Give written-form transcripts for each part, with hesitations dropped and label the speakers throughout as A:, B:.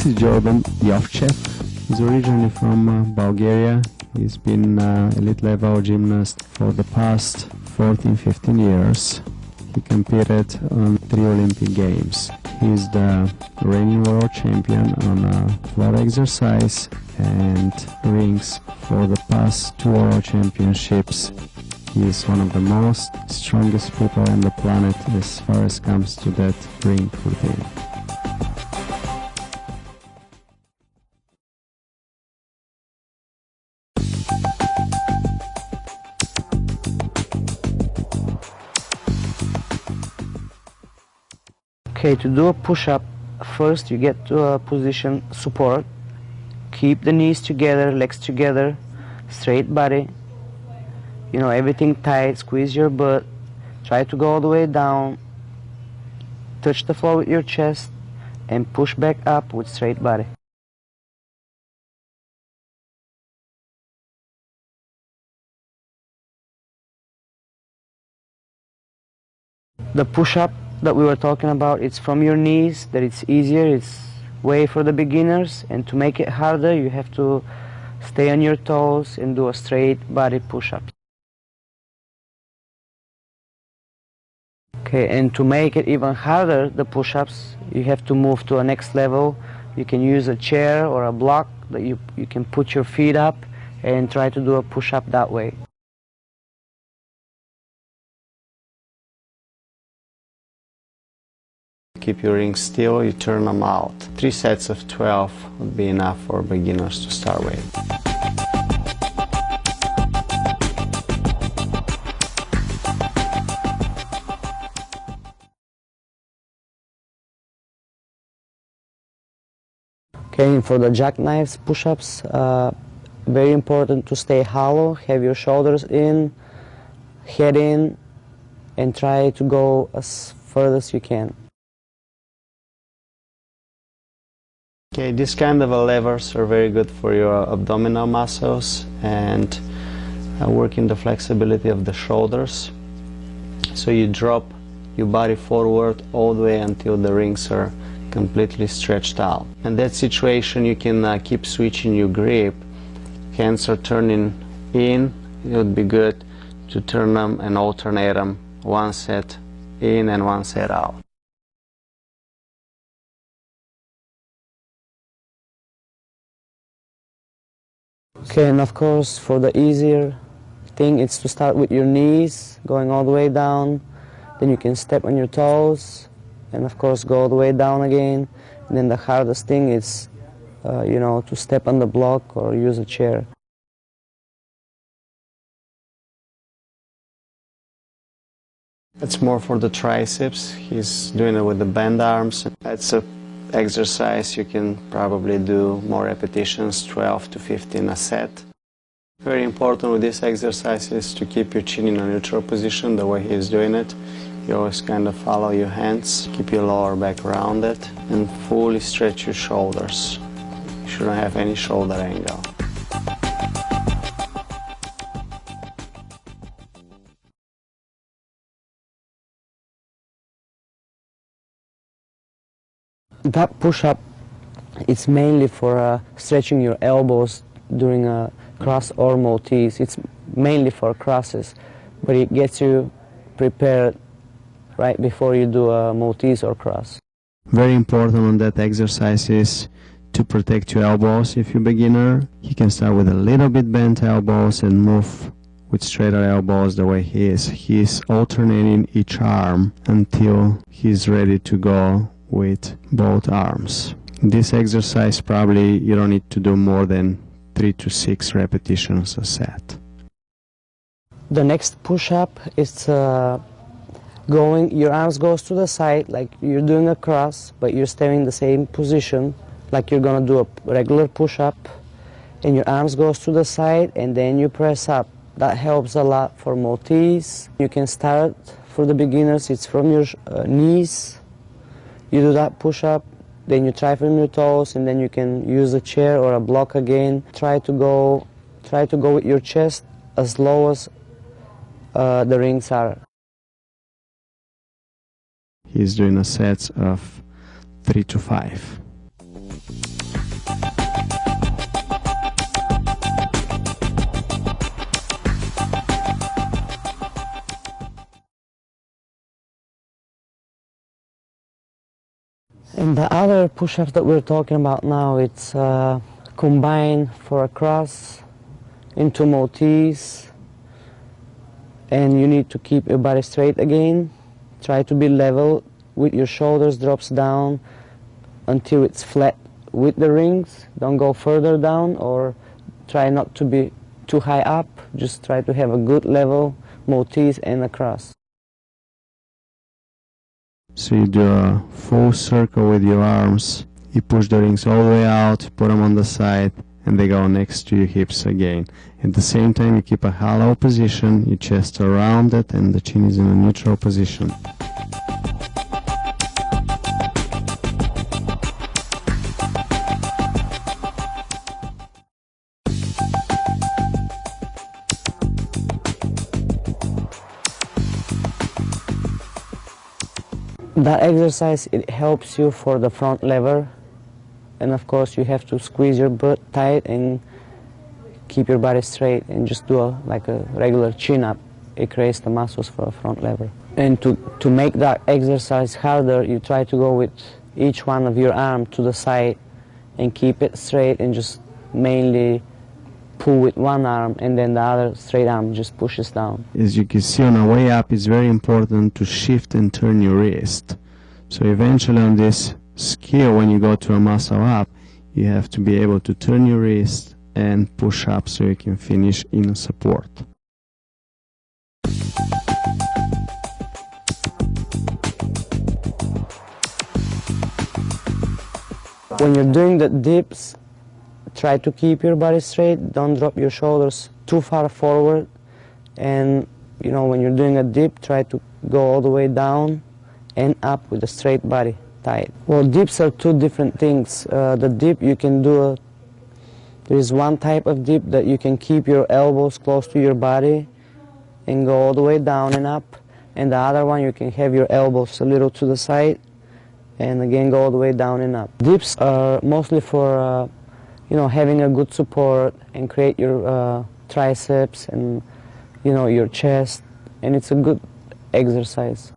A: This is Jordan Yovchev. He's originally from Bulgaria. He's been elite level gymnast for the past 14-15 years. He competed on 3 Olympic Games. He's the reigning world champion on floor exercise and rings for the past 2 world championships. He is one of the most strongest people on the planet as far as comes to that ring routine.
B: Okay, to do a push-up, first you get to a position support. Keep the knees together, legs together, straight body. You know, everything tight, squeeze your butt. Try to go all the way down. Touch the floor with your chest and push back up with straight body. The push-up that we were talking about, it's from your knees, that it's easier, it's way for the beginners, and to make it harder you have to stay on your toes and do a straight body push-up. Okay, and to make it even harder, the push-ups, you have to move to a next level. You can use a chair or a block that you can put your feet up and try to do a push-up that way.
A: Keep your rings still, you turn them out. 3 sets of 12 would be enough for beginners to start with.
B: Okay, and for the jackknives push-ups, very important to stay hollow, have your shoulders in, head in, and try to go as far as you can.
A: Okay, these kind of levers are very good for your abdominal muscles and working the flexibility of the shoulders. So you drop your body forward all the way until the rings are completely stretched out. In that situation you can keep switching your grip. Hands are turning in, it would be good to turn them and alternate them, 1 set in and 1 set out.
B: Okay, and of course for the easier thing, it's to start with your knees going all the way down, then you can step on your toes and of course go all the way down again, and then the hardest thing is you know, to step on the block or use a chair.
A: That's more for the triceps. He's doing it with the bent arms. That's a exercise you can probably do more repetitions, 12 to 15 a set. Very important with this exercise is to keep your chin in a neutral position the way he's doing it. You always kind of follow your hands, keep your lower back rounded and fully stretch your shoulders. You shouldn't have any shoulder angle.
B: That push-up, it's mainly for stretching your elbows during a cross or Maltese. It's mainly for crosses, but it gets you prepared right before you do a Maltese or cross.
A: Very important on that exercise is to protect your elbows. If you're a beginner, you can start with a little bit bent elbows and move with straighter elbows the way he is. He's alternating each arm until he's ready to go with both arms. This exercise probably you don't need to do more than 3 to 6 repetitions a set.
B: The next push-up is going, your arms goes to the side like you're doing a cross, but you're staying in the same position like you're gonna do a regular push-up, and your arms goes to the side and then you press up. That helps a lot for Maltese. You can start, for the beginners, it's from your knees. You do that push-up, then you try from your toes, and then you can use a chair or a block again. Try to go with your chest as low as the rings are.
A: He's doing a set of 3 to 5.
B: And the other push-ups that we're talking about now, it's combined for a cross into Maltese, and you need to keep your body straight again. Try to be level with your shoulders, drops down until it's flat with the rings. Don't go further down, or try not to be too high up. Just try to have a good level Maltese and a cross.
A: So you do a full circle with your arms, you push the rings all the way out, put them on the side, and they go next to your hips again. At the same time, you keep a hollow position, your chest around it, and the chin is in a neutral position.
B: That exercise, it helps you for the front lever, and of course you have to squeeze your butt tight and keep your body straight and just do like a regular chin-up. It creates the muscles for a front lever. And to make that exercise harder, you try to go with each one of your arm to the side and keep it straight, and just mainly pull with one arm, and then the other straight arm just pushes down.
A: As you can see on the way up, it's very important to shift and turn your wrist. So eventually on this skill, when you go to a muscle up, you have to be able to turn your wrist and push up so you can finish in support.
B: When you're doing the dips, try to keep your body straight. Don't drop your shoulders too far forward. And you know, when you're doing a dip, try to go all the way down and up with a straight body, tight. Well, dips are two different things. The dip you can do, there is one type of dip that you can keep your elbows close to your body and go all the way down and up. And the other one, you can have your elbows a little to the side and again go all the way down and up. Dips are mostly for you know, having a good support and create your triceps and, you know, your chest, and it's a good exercise.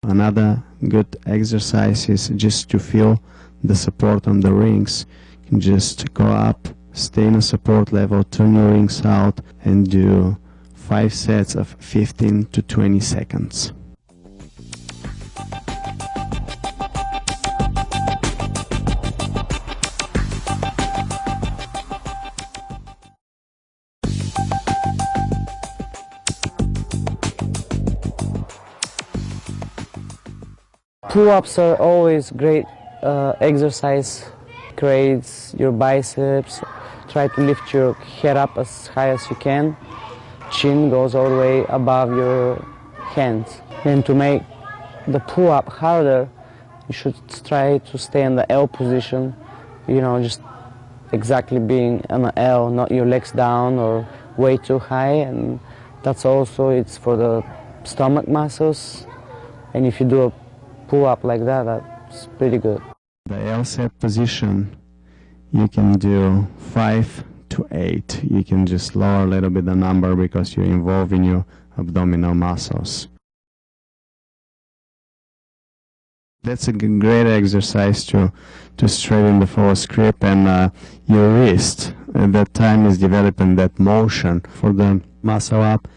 A: Another good exercise is just to feel the support on the rings. You can just go up, stay in a support level, turn your rings out, and do 5 sets of 15 to 20 seconds.
B: Pull-ups are always great exercise. Creates your biceps. Try to lift your head up as high as you can. Chin goes all the way above your hands. And to make the pull-up harder, you should try to stay in the L position. You know, just exactly being on an L, not your legs down or way too high. And that's also, it's for the stomach muscles. And if you do a pull-up like that, that's pretty good.
A: The L-set position, you can do 5 to 8. You can just lower a little bit the number because you're involving your abdominal muscles. That's a great exercise to straighten the forward grip, and your wrist at that time is developing that motion for the muscle up.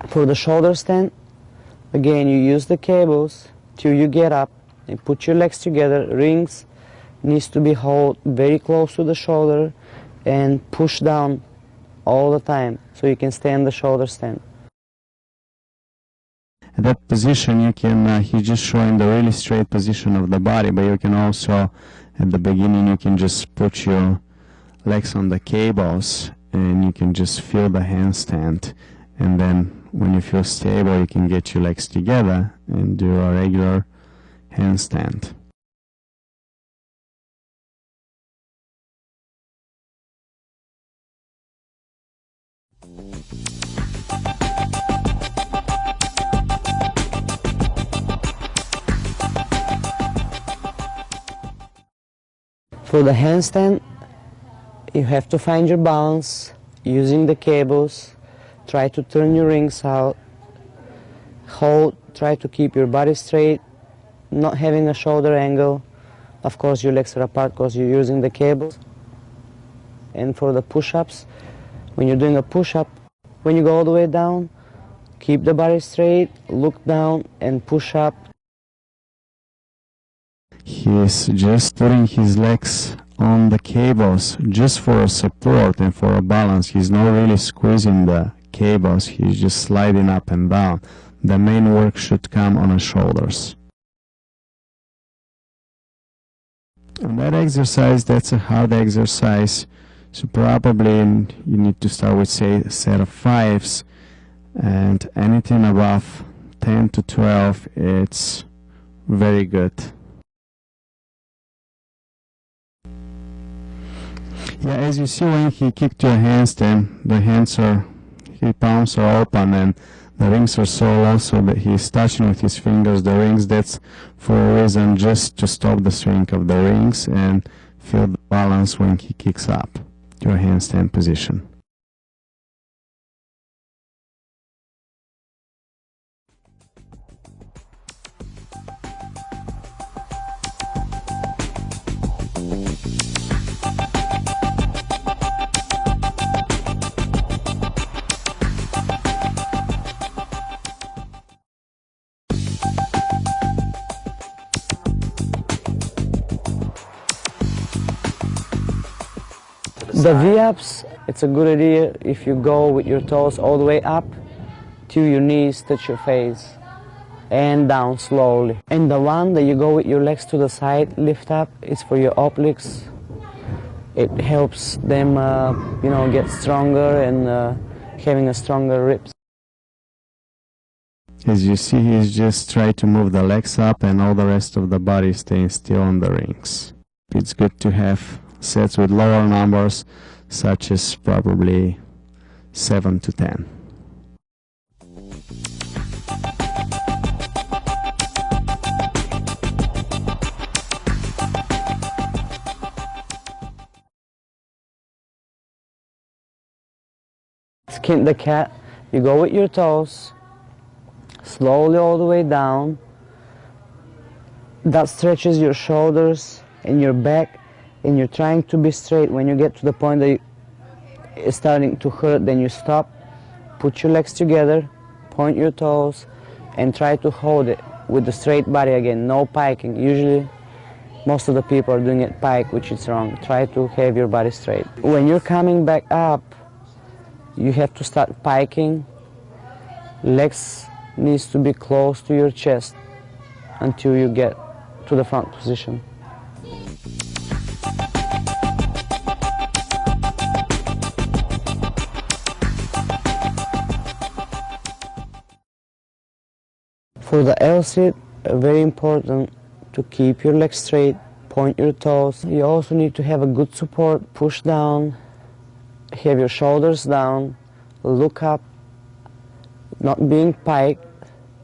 B: For the shoulder stand, again, you use the cables till you get up and put your legs together. Rings needs to be held very close to the shoulder and push down all the time so you can stay on the shoulder stand.
A: At that position, you can, he's just showing the really straight position of the body, but you can also, at the beginning, you can just put your legs on the cables and you can just feel the handstand, and then when you feel stable you can get your legs together and do a regular handstand.
B: For the handstand, you have to find your balance using the cables. Try to turn your rings out. Hold, try to keep your body straight, not having a shoulder angle. Of course, your legs are apart because you're using the cables. And for the push-ups, when you're doing a push-up, when you go all the way down, keep the body straight, look down and push up.
A: He's just putting his legs on the cables just for support and for a balance. He's not really squeezing the cables, he's just sliding up and down. The main work should come on the shoulders. And that exercise, that's a hard exercise, so probably you need to start with, say, a set of 5s, and anything above 10 to 12, it's very good. Yeah, as you see, when he kicked your handstand, the hands are, his palms are open and the rings are so low, so that he's touching with his fingers the rings. That's for a reason, just to stop the swing of the rings and feel the balance when he kicks up your handstand position.
B: The V-ups, it's a good idea if you go with your toes all the way up till your knees touch your face and down slowly. And the one that you go with your legs to the side, lift up, is for your obliques. It helps them, get stronger and having a stronger ribs.
A: As you see, he's just trying to move the legs up and all the rest of the body staying still on the rings. It's good to have sets with lower numbers, such as probably 7 to 10.
B: Skin the cat, you go with your toes, slowly all the way down. That stretches your shoulders and your back, and you're trying to be straight. When you get to the point that it's starting to hurt, then you stop, put your legs together, point your toes, and try to hold it with the straight body again, no piking. Usually, most of the people are doing it pike, which is wrong. Try to have your body straight. When you're coming back up, you have to start piking. Legs needs to be close to your chest until you get to the front position. For the L-sit, very important to keep your legs straight, point your toes. You also need to have a good support, push down, have your shoulders down, look up, not being piked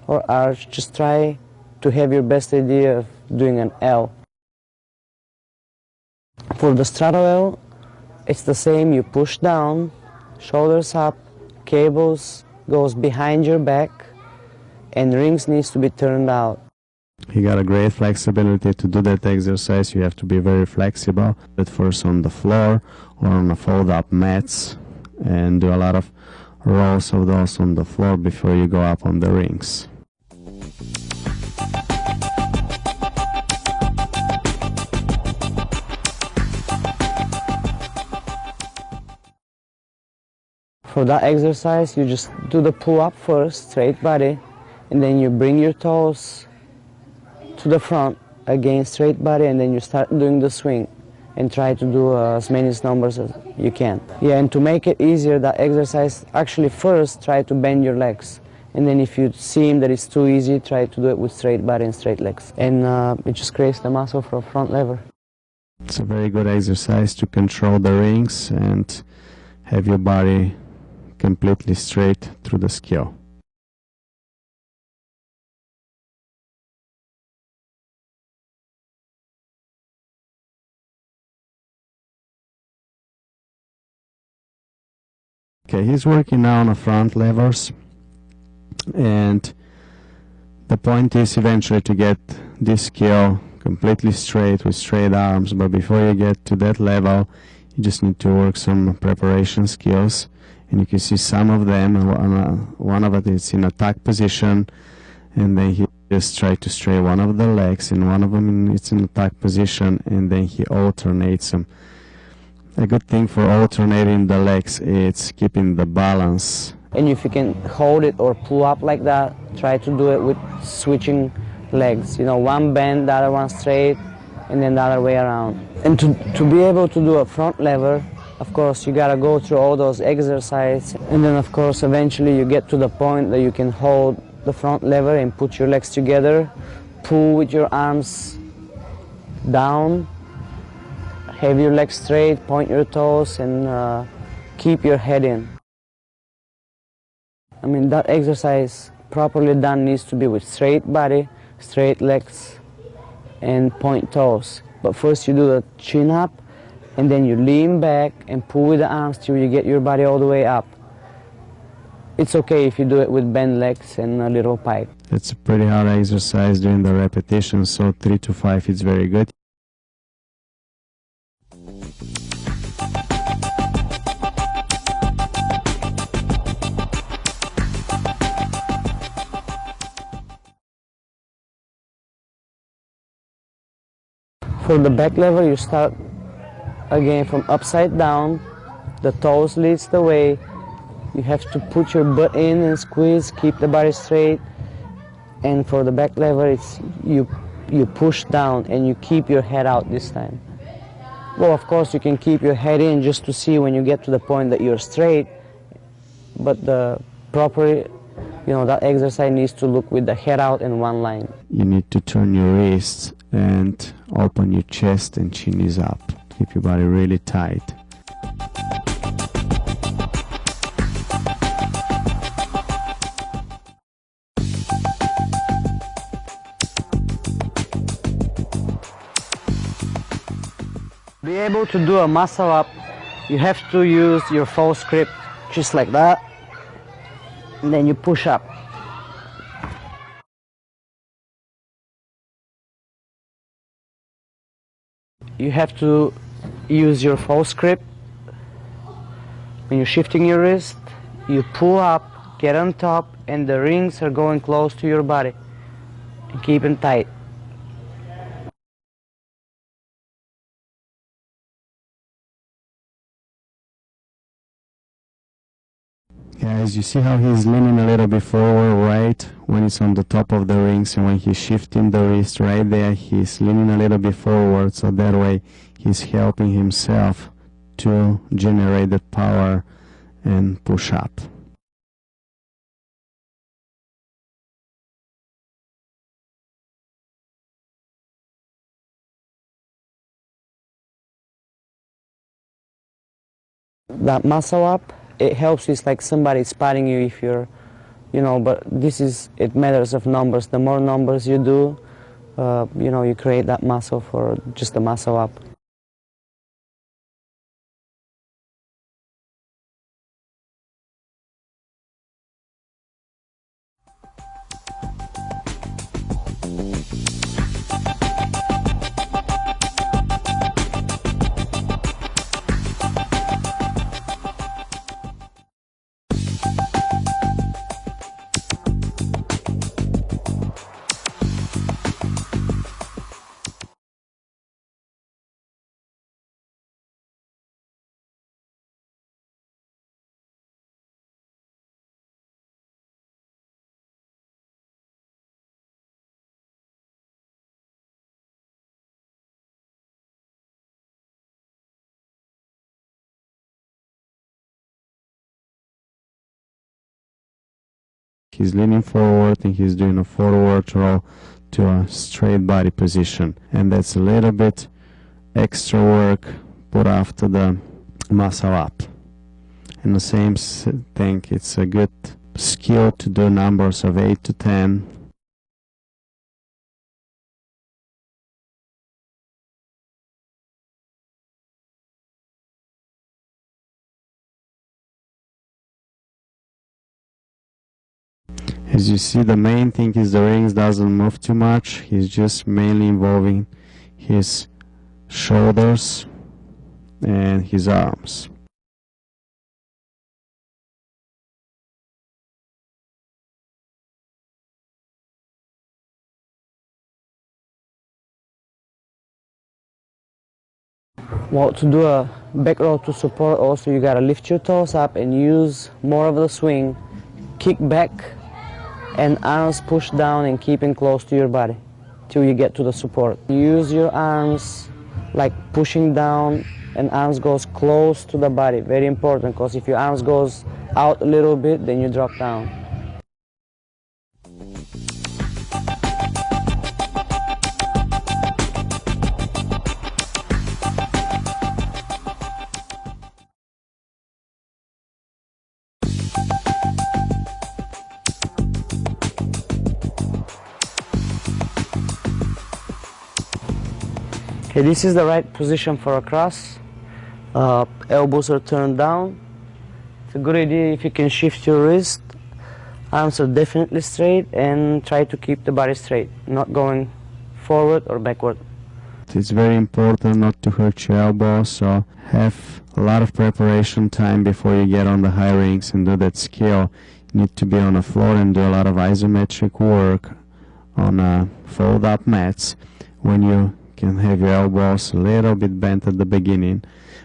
B: or arched. Just try to have your best idea of doing an L. For the straddle L, it's the same. You push down, shoulders up, cables goes behind your back, and rings needs to be turned out.
A: He got a great flexibility to do that exercise. You have to be very flexible. At first on the floor or on the fold-up mats, and do a lot of rolls of those on the floor before you go up on the rings.
B: For that exercise, you just do the pull-up first, straight body, and then you bring your toes to the front, again straight body, and then you start doing the swing and try to do as many numbers as you can. Yeah, and to make it easier, that exercise, actually first try to bend your legs. And then if you seem that it's too easy, try to do it with straight body and straight legs. And it just creates the muscle for a front lever.
A: It's a very good exercise to control the rings and have your body completely straight through the skill. Okay, he's working now on the front levers, and the point is eventually to get this skill completely straight with straight arms, but before you get to that level you just need to work some preparation skills, and you can see some of them. One of it is in attack position, and then he just tries to straight one of the legs, and one of them it's in attack position, and then he alternates them. A good thing for alternating the legs is keeping the balance.
B: And if you can hold it or pull up like that, try to do it with switching legs. You know, one bend, the other one straight, and then the other way around. And to be able to do a front lever, of course, you gotta go through all those exercises. And then, of course, eventually you get to the point that you can hold the front lever and put your legs together, pull with your arms down, have your legs straight, point your toes, and keep your head in. I mean, that exercise properly done needs to be with straight body, straight legs, and point toes. But first you do the chin up, and then you lean back and pull with the arms till you get your body all the way up. It's okay if you do it with bent legs and a little pike.
A: It's a pretty hard exercise during the repetition, so 3 to 5 is very good.
B: For the back lever, you start again from upside down. The toes leads the way. You have to put your butt in and squeeze, keep the body straight. And for the back lever, it's you push down and you keep your head out this time. Well, of course, you can keep your head in just to see when you get to the point that you're straight. But the proper, that exercise needs to look with the head out in one line.
A: You need to turn your wrists and open your chest and chin is up. Keep your body really tight.
B: To be able to do a muscle up, you have to use your false grip just like that, and then you push up. You have to use your false grip. When you're shifting your wrist, you pull up, get on top, and the rings are going close to your body. And keep them tight.
A: Guys, you see how he's leaning a little bit forward, right? When he's on the top of the rings, and when he's shifting the wrist right there, he's leaning a little bit forward, so that way he's helping himself to generate the power and push up.
B: That muscle up, it helps. It's like somebody spotting you if you're, but it matters of numbers. The more numbers you do, you create that muscle for just the muscle up.
A: he's leaning forward and he's doing a forward roll to a straight body position. And that's a little bit extra work put after the muscle up. And the same thing, it's a good skill to do numbers of 8 to 10. As you see, the main thing is the rings doesn't move too much. He's just mainly involving his shoulders and his arms.
B: Well, to do a back roll to support, also you gotta lift your toes up and use more of the swing, kick back, and arms push down and keeping close to your body till you get to the support. Use your arms like pushing down, and arms goes close to the body. Very important, because if your arms goes out a little bit, then you drop down. Okay, this is the right position for a cross. Elbows are turned down. It's a good idea if you can shift your wrist. Arms are definitely straight, and try to keep the body straight, not going forward or backward.
A: It's very important not to hurt your elbows, so have a lot of preparation time before you get on the high rings and do that skill. You need to be on the floor and do a lot of isometric work on fold-up mats when you can have your elbows a little bit bent at the beginning,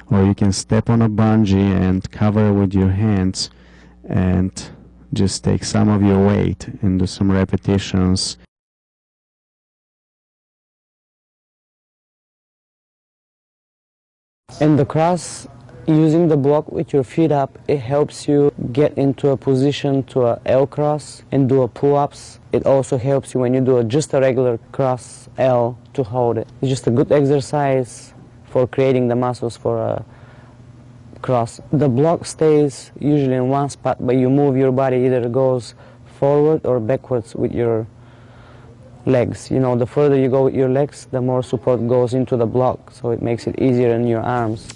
A: or you can step on a bungee and cover it with your hands and just take some of your weight and do some repetitions.
B: In the cross, using the block with your feet up, it helps you get into a position to a L cross and do a pull-ups. It also helps you when you do just a regular cross L to hold it. It's just a good exercise for creating the muscles for a cross. The block stays usually in one spot, but you move your body, either goes forward or backwards with your legs. You know, the further you go with your legs, the more support goes into the block, so it makes it easier in your arms.